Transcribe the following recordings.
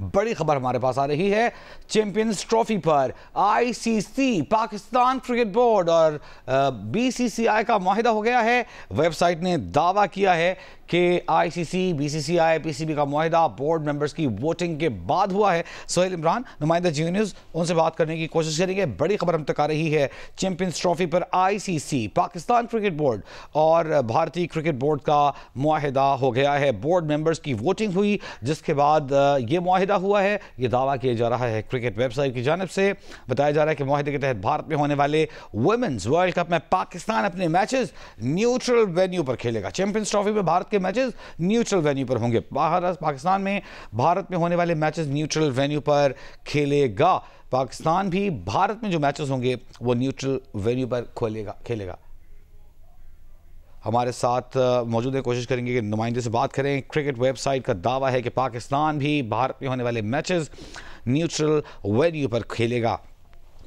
बड़ी खबर हमारे पास आ रही है। चैंपियंस ट्रॉफी पर आईसीसी, पाकिस्तान क्रिकेट बोर्ड और बीसीसीआई का मुआहिदा हो गया है। वेबसाइट ने दावा किया है कि आईसीसी, बीसीसीआई, पीसीबी का मुआहिदा बोर्ड मेंबर्स की वोटिंग के बाद हुआ है। सोहेल इमरान, नुमाइंदा जी न्यूज़, उनसे बात करने की कोशिश करेंगे। बड़ी खबर हम तक आ रही है। चैंपियंस ट्रॉफी पर आईसीसी, पाकिस्तान क्रिकेट बोर्ड और भारतीय क्रिकेट बोर्ड का मुआहिदा हो गया है। बोर्ड मेंबर्स की वोटिंग हुई, जिसके बाद ये मुआहिदा हुआ है। ये दावा किया जा रहा है क्रिकेट वेबसाइट की जानिब से। बताया जा रहा है कि मुआहिदे के तहत भारत में होने वाले वुमेन्स वर्ल्ड कप में पाकिस्तान अपने मैचेस न्यूट्रल वेन्यू पर खेलेगा। चैंपियंस ट्रॉफी में भारत के मैचेस न्यूट्रल वेन्यू पर होंगे। पाकिस्तान में भारत में होने वाले मैचेस न्यूट्रल वेन्यू पर खेलेगा। पाकिस्तान भी भारत में जो मैचेस होंगे वो न्यूट्रल वेन्यू पर खेलेगा। हमारे साथ मौजूद है, कोशिश करेंगे कि नुमाइंदे से बात करें। क्रिकेट वेबसाइट का दावा है कि पाकिस्तान भी भारत में होने वाले मैचेस न्यूट्रल वेन्यू पर खेलेगा।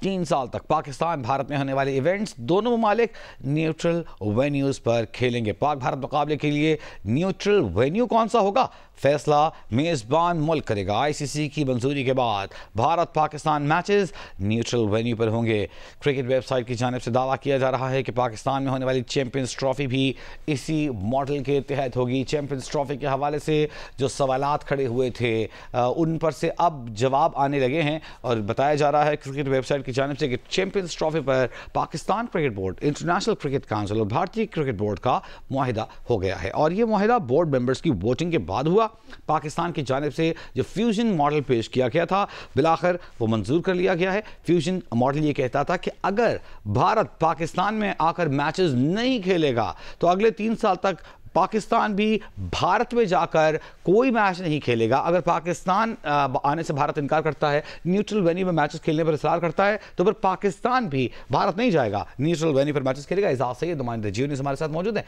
3 साल तक पाकिस्तान भारत में होने वाले इवेंट्स दोनों ममालिक न्यूट्रल वेन्यूज पर खेलेंगे। पाक भारत मुकाबले के लिए न्यूट्रल वेन्यू कौन सा होगा, फैसला मेज़बान मुल्क करेगा। आईसीसी की मंजूरी के बाद Bharat Pakistan matches neutral venue पर होंगे। क्रिकेट वेबसाइट की जानिब से दावा किया जा रहा है कि पाकिस्तान में होने वाली चैंपियंस ट्रॉफी भी इसी मॉडल के तहत होगी। चैंपियंस ट्रॉफी के हवाले से जो सवालात खड़े हुए थे उन पर से अब जवाब आने लगे हैं और बताया जा रहा है क्रिकेट वेबसाइट की जानिब से कि चैंपियंस ट्रॉफी पर Pakistan cricket board, international cricket council और भारतीय क्रिकेट बोर्ड का मुआहिदा हो गया है। और ये मुआहिदा बोर्ड मेंबर्स की वोटिंग के बाद हुआ। पाकिस्तान की जानिब से जो फ्यूजन मॉडल पेश किया गया था, बिलाखिर वो मंजूर कर लिया गया है। फ्यूजन मॉडल ये कहता था कि अगर भारत पाकिस्तान में आकर मैचेस नहीं खेलेगा तो अगले 3 साल तक पाकिस्तान भी भारत में जाकर कोई मैच नहीं खेलेगा। अगर पाकिस्तान आने से भारत इनकार करता है, न्यूट्रल वेन्यू में मैचेस खेलने पर इसरार करता है, तो फिर पाकिस्तान भी भारत नहीं जाएगा, न्यूट्रल वेन्यू पर मैचेस खेलेगा। एजाज सैयद, नुमाइंदा जियो न्यूज़ हमारे साथ मौजूद है।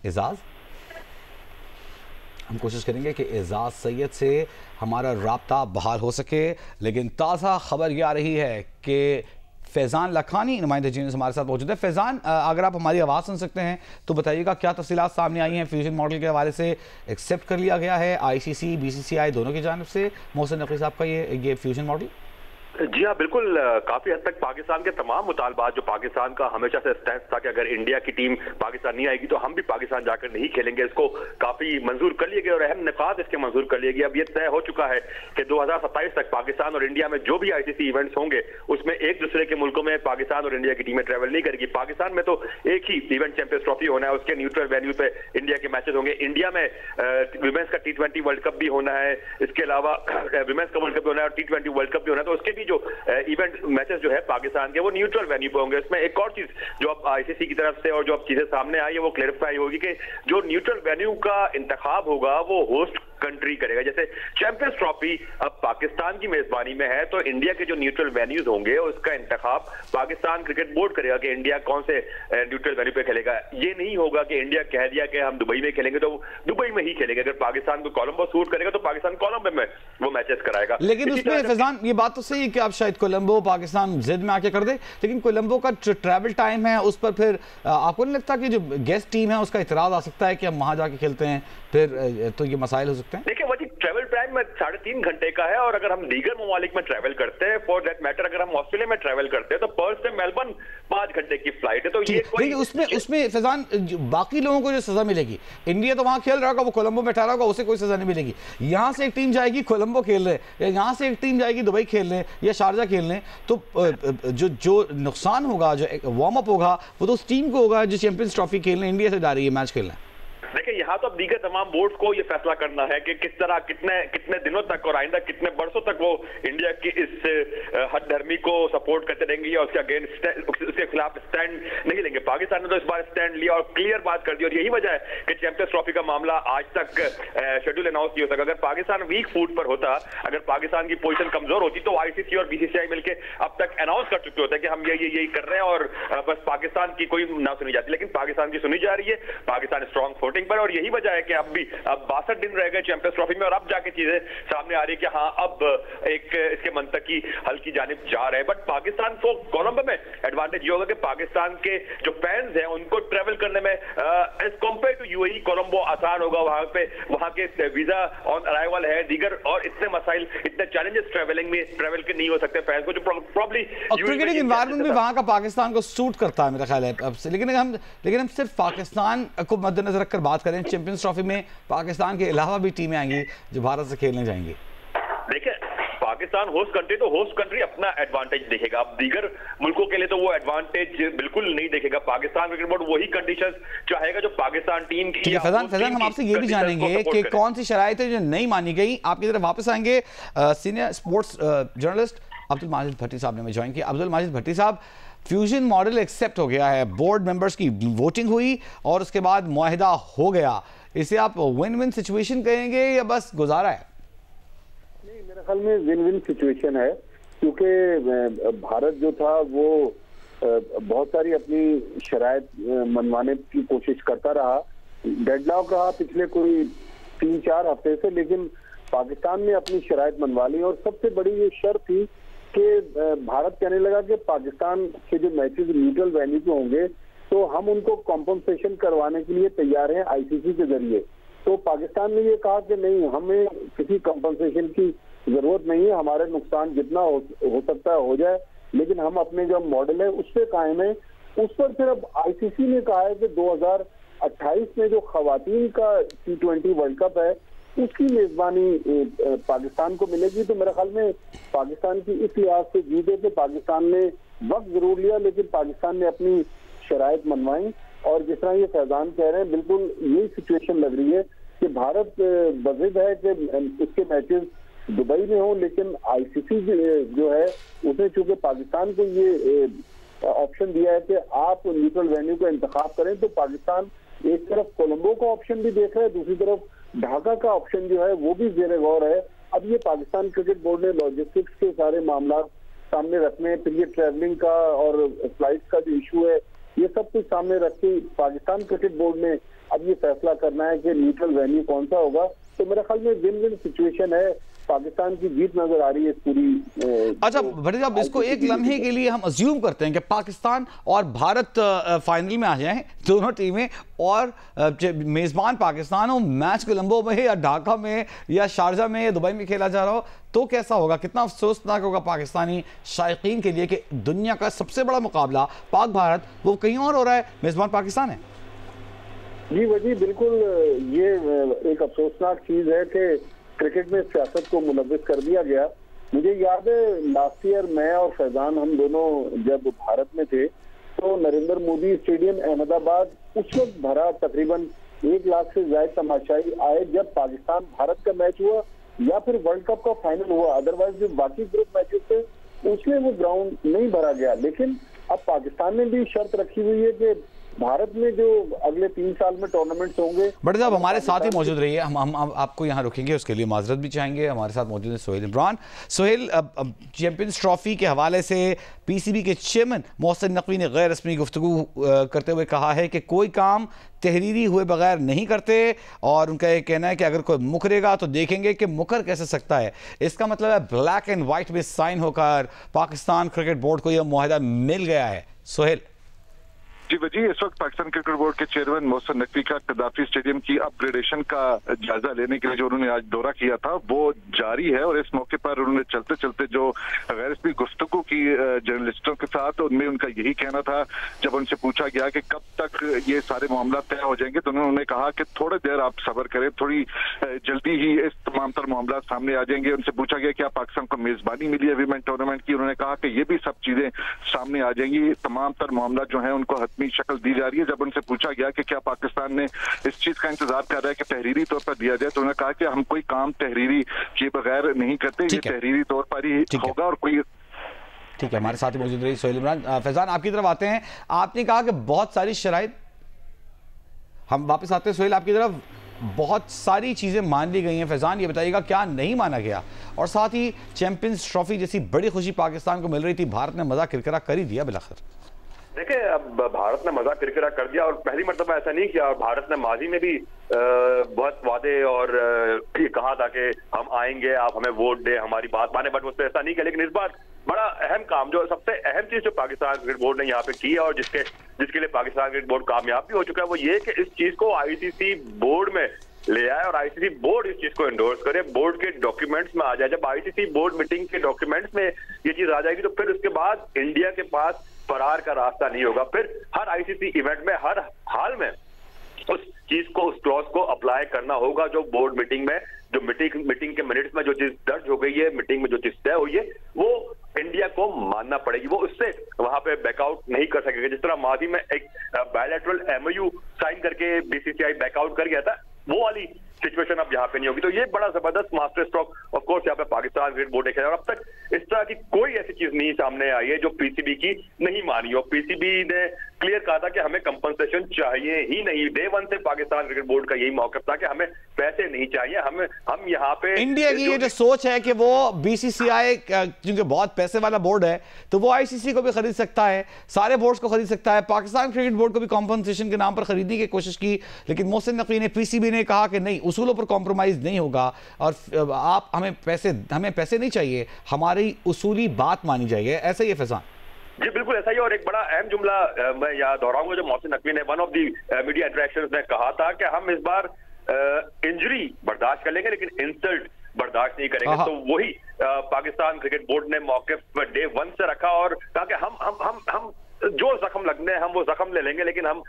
एजाज, हम कोशिश करेंगे कि एजाज सैयद से हमारा राब्ता बहाल हो सके, लेकिन ताज़ा खबर यह आ रही है कि फैज़ान लखानी, नुमाइंदा जी हमारे साथ मौजूद है। फैज़ान, अगर आप हमारी आवाज़ सुन सकते हैं तो बताइएगा क्या तफसीलात सामने आई हैं। फ्यूजन मॉडल के हवाले से एक्सेप्ट कर लिया गया है आईसीसी, बीसीसीआई दोनों की जानिब से। मोहसिन नकवी साहब का ये फ्यूजन मॉडल। जी हाँ, बिल्कुल। काफी हद तक पाकिस्तान के तमाम मुतालबात, जो पाकिस्तान का हमेशा से स्टैंड था कि अगर इंडिया की टीम पाकिस्तान नहीं आएगी तो हम भी पाकिस्तान जाकर नहीं खेलेंगे, इसको काफी मंजूर कर लिए गए और अहम निकात इसके मंजूर कर लिए गए। अब ये तय हो चुका है कि 2027 तक पाकिस्तान और इंडिया में जो भी आईसीसी इवेंट्स होंगे उसमें एक दूसरे के मुल्कों में पाकिस्तान और इंडिया की टीमें ट्रैवल नहीं करेगी। पाकिस्तान में तो एक ही इवेंट चैंपियंस ट्रॉफी होना है, उसके न्यूट्रल वेन्यू पे इंडिया के मैचेस होंगे। इंडिया में विमेंस का T20 वर्ल्ड कप भी होना है, इसके अलावा विमेंस का वर्ल्ड कप भी होना है और T20 वर्ल्ड कप भी होना है। तो उसके भी जो मैचेस जो है पाकिस्तान के, वो न्यूट्रल वेन्यू पे होंगे। इसमें एक और चीज जो अब आईसीसी की तरफ से और जो अब चीजें सामने आई है वो क्लैरिफाई होगी कि जो न्यूट्रल वेन्यू का इंतखाब होगा वो होस्ट कंट्री करेगा। जैसे चैंपियंस ट्रॉफी अब पाकिस्तान की मेजबानी में है तो इंडिया के जो न्यूट्रल वेन्यूज होंगे उसका इंतखाब पाकिस्तान क्रिकेट बोर्ड करेगा कि इंडिया कौन से न्यूट्रल वेन्यू पे खेलेगा। ये नहीं होगा कि इंडिया कह दिया कि हम दुबई में खेलेंगे तो दुबई में ही खेलेंगे। अगर पाकिस्तान को कोलंबो सूट करेगा तो पाकिस्तान कोलंबो में वो मैचेस कराएगा। लेकिन उसमें फैजान ये बात तो सही है कि आप शायद कोलंबो पाकिस्तान जिद में आके कर दे, लेकिन कोलंबो का जो ट्रैवल टाइम है उस पर फिर आपको नहीं लगता कि जो गेस्ट टीम है उसका इतराज आ सकता है कि हम वहां जाके खेलते हैं, फिर तो ये मसाइल हो सकते हैं। देखिए, वही ट्रैवल टाइम में 3.5 घंटे का है और अगर हम दीगर ममालिक में ट्रैवल करते हैं, फॉर दैट मैटर अगर हम ऑस्ट्रेलिया में ट्रैवल करते हैं तो पर्थ से मेलबर्न 5 घंटे की फ्लाइट है। तो ये कोई उसमें फैजान बाकी लोगों को जो सजा मिलेगी, इंडिया तो वहां खेल रहा होगा, वो कोलंबो में ठहरा होगा, उसे कोई सजा नहीं मिलेगी। यहाँ से एक टीम जाएगी कोलंबो खेल रहे, या यहाँ से एक टीम जाएगी दुबई खेलने या शारजा खेलने, तो जो नुकसान होगा, जो वार्म अप होगा, वो तो उस टीम को होगा जो चैंपियंस ट्रॉफी खेलने इंडिया से जा रही है मैच खेलने। देखिए, यहाँ तो अब दीगर तमाम बोर्ड को ये फैसला करना है कि किस तरह कितने दिनों तक और आइंदा कितने बरसों तक वो इंडिया की इस हद धर्मी को सपोर्ट करते रहेंगे और उसके अगेंस्ट, उसके खिलाफ स्टैंड नहीं लेंगे। पाकिस्तान ने तो इस बार स्टैंड लिया और क्लियर बात कर दी और यही वजह है कि चैंपियंस ट्रॉफी का मामला आज तक शेड्यूल अनाउंस नहीं हो सका। अगर पाकिस्तान वीक फूट पर होता, अगर पाकिस्तान की पोजीशन कमजोर होती तो आईसीसी और बीसीसीआई मिलकर अब तक अनाउंस कर चुके होते कि हम यही कर रहे हैं और बस पाकिस्तान की कोई ना सुनी जाती। लेकिन पाकिस्तान की सुनी जा रही है, पाकिस्तान स्ट्रॉन्ग फुटिंग ट्रेवलिंग पर, और यही वजह है कि अब 62 दिन रह गए चैंपियंस ट्रॉफी में और अब जाके चीजें सामने आ रही है कि हाँ अब एक इसके मंतक की हल की जानिब जा रहे हैं। बट पाकिस्तान को कोलंबो में एडवांटेज ये होगा कि पाकिस्तान के जो फैंस हैं उनको ट्रेवल करने में as compare to UAE Colombo आसान होगा। वहां के वीजा ऑन अराइवल है, दीगर और इतने मसाइल, इतने चैलेंजेस ट्रेवल के नहीं हो सकते फैंस को, जो प्रॉब्ली क्रिकेटिंग एनवायरनमेंट भी वहां का पाकिस्तान को सूट करता है मेरा ख्याल है अब से। लेकिन हम सिर्फ पाकिस्तान को मद्देनजर रखकर बात करें, चैंपियंस ट्रॉफी में पाकिस्तान के अलावा भी टीमें आएंगी जो भारत से खेलने जाएंगी। देखिए पाकिस्तान होस्ट कंट्री, तो होस्ट कंट्री अपना एडवांटेज देखेगा। अब दीगर मुल्कों के लिए तो वो एडवांटेज बिल्कुल नहीं देखेगा। पाकिस्तान क्रिकेट बोर्ड वही कंडीशंस चाहेगा जो पाकिस्तान टीम की। फैजान हम आपसे ये भी जानेंगे कि कौन सी शराइत है जो नहीं मानी गई। आपकी तरफ वापस आएंगे senior sports journalist Abdul Majid Bhatti sahab ने हमें ज्वाइन किया। अब्दुल माजिद भट्टी साहब, फ्यूजन मॉडल एक्सेप्ट हो गया है, बोर्ड मेंबर्स की वोटिंग हुई और उसके बाद मुआहिदा हो गया, इसे आप विन विन सिचुएशन कहेंगे या बस गुजारा है? नहीं, मेरे ख्याल में विन विन सिचुएशन है, क्योंकि भारत जो था वो बहुत सारी अपनी शराइत मनवाने की कोशिश करता रहा, डेडलॉक रहा पिछले कोई 3-4 हफ्ते से, लेकिन पाकिस्तान ने अपनी शराइत मनवा ली। और सबसे बड़ी ये शर्त थी कि भारत कहने लगा कि पाकिस्तान के जो मैचेस न्यूट्रल वेन्यू पे होंगे तो हम उनको कॉम्पनसेशन करवाने के लिए तैयार हैं आईसीसी के जरिए। तो पाकिस्तान ने ये कहा कि नहीं, हमें किसी कॉम्पनसेशन की जरूरत नहीं है, हमारे नुकसान जितना हो सकता है हो जाए, लेकिन हम अपने जो मॉडल है उस पर कायम है। उस पर फिर अब आईसीसी ने कहा है कि 2028 में जो खवातीन का T20 वर्ल्ड कप है उसकी मेजबानी पाकिस्तान को मिलेगी। तो मेरे ख्याल में पाकिस्तान की इस लिहाज से जीत है कि पाकिस्तान ने वक्त जरूर लिया, लेकिन पाकिस्तान ने अपनी शराइत मनवाई। और जिस तरह ये फैजान कह रहे हैं, बिल्कुल यही सिचुएशन लग रही है कि भारत बज़िद है कि उसके मैचेस दुबई में हों, लेकिन आईसीसी जो है उसने चूंकि पाकिस्तान को ये ऑप्शन दिया है कि आप न्यूट्रल वेन्यू का इंतखाब करें, तो पाकिस्तान एक तरफ कोलंबो का ऑप्शन भी देख रहा है, दूसरी तरफ ढाका का ऑप्शन जो है वो भी ज़ेरे गौर है। अब ये पाकिस्तान क्रिकेट बोर्ड ने लॉजिस्टिक्स के सारे मामला सामने रखने, फिर ये ट्रैवलिंग का और फ्लाइट का जो इशू है, ये सब कुछ सामने रख के पाकिस्तान क्रिकेट बोर्ड ने अब ये फैसला करना है कि न्यूट्रल वेन्यू कौन सा होगा। तो मेरे ख्याल में विन विन सिचुएशन है, पाकिस्तान की जीत नजर आ रही है पूरी। अच्छा भट्टी साहब, इसको एक लम्हे के लिए हम अज्यूम करते हैं कि पाकिस्तान और भारत फाइनल में आ जाएं दोनों टीमें, और मेजबान पाकिस्तान हो, मैच कोलंबो में या ढाका में या शारजा में या दुबई में खेला जा रहा हो, तो कैसा होगा? कितना अफसोसनाक होगा पाकिस्तानी शायकीन के लिए कि दुनिया का सबसे बड़ा मुकाबला पाक भारत वो कहीं और हो रहा है, मेजबान पाकिस्तान है। जी वजी, बिल्कुल ये एक अफसोसनाक चीज है कि क्रिकेट में सियासत को मुलव्विस कर दिया गया। मुझे याद है लास्ट ईयर मैं और फैजान हम दोनों जब भारत में थे तो नरेंद्र मोदी स्टेडियम अहमदाबाद उस वक्त भरा, तकरीबन 1 लाख से ज्यादा तमाशाई आए जब पाकिस्तान भारत का मैच हुआ या फिर वर्ल्ड कप का फाइनल हुआ। अदरवाइज जो बाकी ग्रुप मैचेस थे उसमें वो ग्राउंड नहीं भरा गया। लेकिन अब पाकिस्तान ने भी शर्त रखी हुई है कि भारत में जो अगले 3 साल में टूर्नामेंट्स होंगे। बट साहब हमारे साथ ही मौजूद रहिए, हम आपको यहाँ रुकेंगे, उसके लिए माजरत भी चाहेंगे। हमारे साथ मौजूद है सोहेल इमरान। सोहेल, चैंपियंस ट्रॉफी के हवाले से पीसीबी के चेयरमैन मोहसिन नकवी ने गैर रस्मी गुफ्तगू करते हुए कहा है कि कोई काम तहरीरी हुए बगैर नहीं करते, और उनका ये कहना है कि अगर कोई मुकरेगा तो देखेंगे कि मुकर कैसे सकता है। इसका मतलब है ब्लैक एंड व्हाइट में साइन होकर पाकिस्तान क्रिकेट बोर्ड को यह मुआहदा मिल गया है। सोहेल जी वजी, इस वक्त पाकिस्तान क्रिकेट बोर्ड के चेयरमैन मोहसिन नकवी का कदाफी स्टेडियम की अपग्रेडेशन का जायजा लेने के लिए जो उन्होंने आज दौरा किया था वो जारी है। और इस मौके पर उन्होंने चलते चलते जो गैर रस्मी गुफ्तगू की जर्नलिस्टों के साथ, उनमें उनका यही कहना था, जब उनसे पूछा गया कि कब तक ये सारे मामला तय हो जाएंगे, तो उन्होंने कहा कि थोड़ी देर आप सब्र करें, थोड़ी जल्दी ही इस तमाम तर मामला सामने आ जाएंगे। उनसे पूछा गया कि आप पाकिस्तान को मेजबानी मिली है वीमेन टूर्नामेंट की, उन्होंने कहा कि ये भी सब चीजें सामने आ जाएंगी, तमाम तर मामला जो है उनको हतमी शक्ल दी जा रही है। जब उनसे पूछा गया कि क्या पाकिस्तान ने इस चीज का इंतजार कर रहा है कि तहरीरी तौर पर दिया जाए, तो उन्होंने कहा कि हम कोई काम तहरीरी किए बगैर नहीं करते, ये तहरीरी तौर पर ही होगा। और कोई ठीक है, हमारे साथ मौजूद रही सोहेल इमरान। फैजान, आपकी तरफ आते हैं। आपने कहा कि बहुत सारी शराइत, हम वापस आते हैं सोहेल आपकी तरफ, बहुत सारी चीज़ें मान ली गई हैं। फैजान ये बताइएगा क्या नहीं माना गया, और साथ ही चैंपियंस ट्रॉफी जैसी बड़ी खुशी पाकिस्तान को मिल रही थी, भारत ने मजा किरकिरा कर ही दिया बिलाखिर। देखिए, अब भारत ने मजाक किरकिरा कर दिया और पहली मर्तबा ऐसा नहीं किया। और भारत ने माजी में भी बहुत वादे और ये कहा था कि हम आएंगे, आप हमें वोट दे, हमारी बात माने, बट उसने ऐसा नहीं किया। लेकिन इस बार बड़ा अहम काम, जो सबसे अहम चीज जो पाकिस्तान क्रिकेट बोर्ड ने यहाँ पे की है और जिसके लिए पाकिस्तान क्रिकेट बोर्ड कामयाब भी हो चुका है, वो ये कि इस चीज को आईसीसी बोर्ड में ले आए और आईसीसी बोर्ड इस चीज को एंडोर्स करे, बोर्ड के डॉक्यूमेंट्स में आ जाए। जब आईसीसी बोर्ड मीटिंग के डॉक्यूमेंट्स में ये चीज आ जाएगी तो फिर उसके बाद इंडिया के पास फरार का रास्ता नहीं होगा। फिर हर आईसीसी इवेंट में हर हाल में उस चीज को, उस क्लॉज को अप्लाई करना होगा, जो बोर्ड मीटिंग में, जो मीटिंग के मिनट्स में जो चीज दर्ज हो गई है, मीटिंग में जो चीज तय हुई है, वो इंडिया को मानना पड़ेगी। वो उससे वहां पे बैकआउट नहीं कर सकेगा। जिस तरह माजी में एक बायलैटरल एमओयू साइन करके बीसीसीआई बैकआउट कर गया था, वो वाली सिचुएशन अब यहाँ पे नहीं होगी। तो ये बड़ा जबरदस्त मास्टर स्ट्रोक ऑफ कोर्स यहाँ पे पाकिस्तान क्रिकेट बोर्ड देखा। और अब तक इस तरह की कोई ऐसी चीज नहीं सामने आई है जो पीसीबी की नहीं मानी। और पीसीबी ने क्लियर कहा था कि हमें कंपनसेशन चाहिए ही नहीं। डे वन से पाकिस्तान क्रिकेट बोर्ड का यही मौकफ था कि हमें पैसे नहीं चाहिए, हम यहाँ पे इंडिया की ये जो सोच है कि वो बीसीसीआई क्योंकि बहुत पैसे वाला बोर्ड है तो वो आईसीसी को भी खरीद सकता है, सारे बोर्ड्स को खरीद सकता है। पाकिस्तान क्रिकेट बोर्ड को भी कॉम्पनसेशन के नाम पर खरीदने की कोशिश की, लेकिन मोहसिन नकवी ने, पीसीबी ने कहा कि नहीं, उसूलों पर कॉम्प्रोमाइज नहीं होगा और आप हमें पैसे नहीं चाहिए, हमारी उसूली बात मानी जाएगी। ऐसा ही है फैजान? जी बिल्कुल ऐसा ही। और एक बड़ा अहम जुमला मैं यहाँ दोहराऊंगा जो मोहसिन नकवी ने one of the media interactions में कहा था कि हम इस बार इंजरी बर्दाश्त कर लेंगे लेकिन इंसल्ट बर्दाश्त नहीं करेंगे। तो वही पाकिस्तान क्रिकेट बोर्ड ने मौके डे वन से रखा और कहा कि हम जो जख्म लगने हैं हम वो जख्म ले लेंगे, लेकिन हम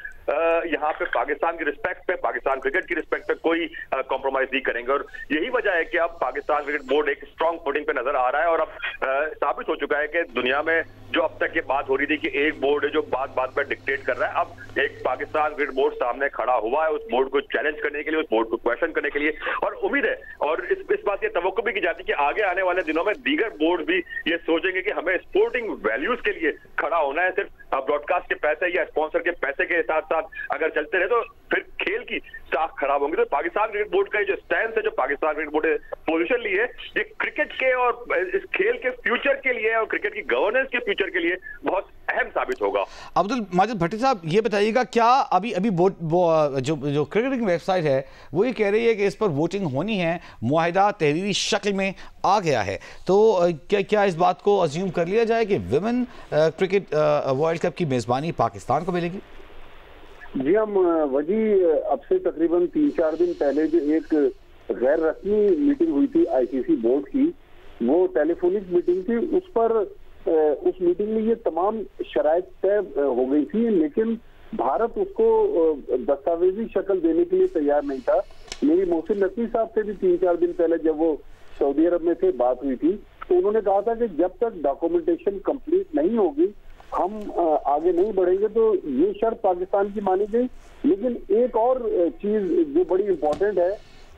यहाँ पे पाकिस्तान की रिस्पेक्ट पे, पाकिस्तान क्रिकेट की रिस्पेक्ट पे कोई कॉम्प्रोमाइज नहीं करेंगे। और यही वजह है कि अब पाकिस्तान क्रिकेट बोर्ड एक स्ट्रांग फुटिंग पे नजर आ रहा है। और अब साबित हो चुका है कि दुनिया में जो अब तक ये बात हो रही थी कि एक बोर्ड है जो बात बात पर डिक्टेट कर रहा है, अब एक पाकिस्तान क्रिकेट बोर्ड सामने खड़ा हुआ है उस बोर्ड को चैलेंज करने के लिए, उस बोर्ड को क्वेश्चन करने के लिए। और उम्मीद है और इस बात की तवक्को भी की जाती है कि आगे आने वाले दिनों में दीगर बोर्ड भी ये सोचेंगे कि हमें स्पोर्टिंग वैल्यूज के लिए खड़ा होना है। सिर्फ ब्रॉडकास्ट के पैसे या स्पॉन्सर के पैसे के साथ साथ अगर चलते रहे तो फिर खेल की साख खराब होंगी। तो पाकिस्तान क्रिकेट बोर्ड का जो स्टैंड है, जो पाकिस्तान क्रिकेट बोर्ड ने पोजीशन ली है, ये क्रिकेट के और इस खेल के फ्यूचर के लिए और क्रिकेट की गवर्नेंस के फ्यूचर के लिए बहुत अहम साबित होगा। अब्दुल माजिद भट्टी साहब, ये बताइएगा क्या अभी जो क्रिकेटिंग वेबसाइट है वो ये कह रही है कि इस पर वोटिंग होनी है, मुआहिदा तहरीरी शक्ल में आ गया है, तो क्या इस बात को अज्यूम कर लिया जाए कि विमेन क्रिकेट वर्ल्ड कप की मेजबानी पाकिस्तान को मिलेगी? जी हम अब से तकरीबन 3-4 दिन पहले जो एक गैर रस्मी मीटिंग हुई थी आईसीसी बोर्ड की, वो टेलीफोनिक मीटिंग थी। उस मीटिंग में ये तमाम शराइत तय हो गई थी, लेकिन भारत उसको दस्तावेजी शक्ल देने के लिए तैयार नहीं था। मेरी मोहसिन नकवी साहब से भी 3-4 दिन पहले जब वो सऊदी अरब में थे बात हुई थी, तो उन्होंने कहा था कि जब तक डॉक्यूमेंटेशन कंप्लीट नहीं होगी हम आगे नहीं बढ़ेंगे। तो ये शर्त पाकिस्तान की मानी गई। लेकिन एक और चीज जो बड़ी इंपॉर्टेंट है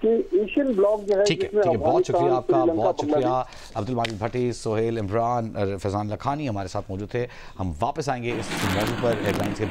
कि एशियन ब्लॉक जो है, ठीक है, बहुत शुक्रिया आपका, बहुत शुक्रिया अब्दुल माजिद भट्टी, सोहेल इमरान, फैजान लखानी हमारे साथ मौजूद थे। हम वापस आएंगे इस मौजूद पर हेडलाइंस के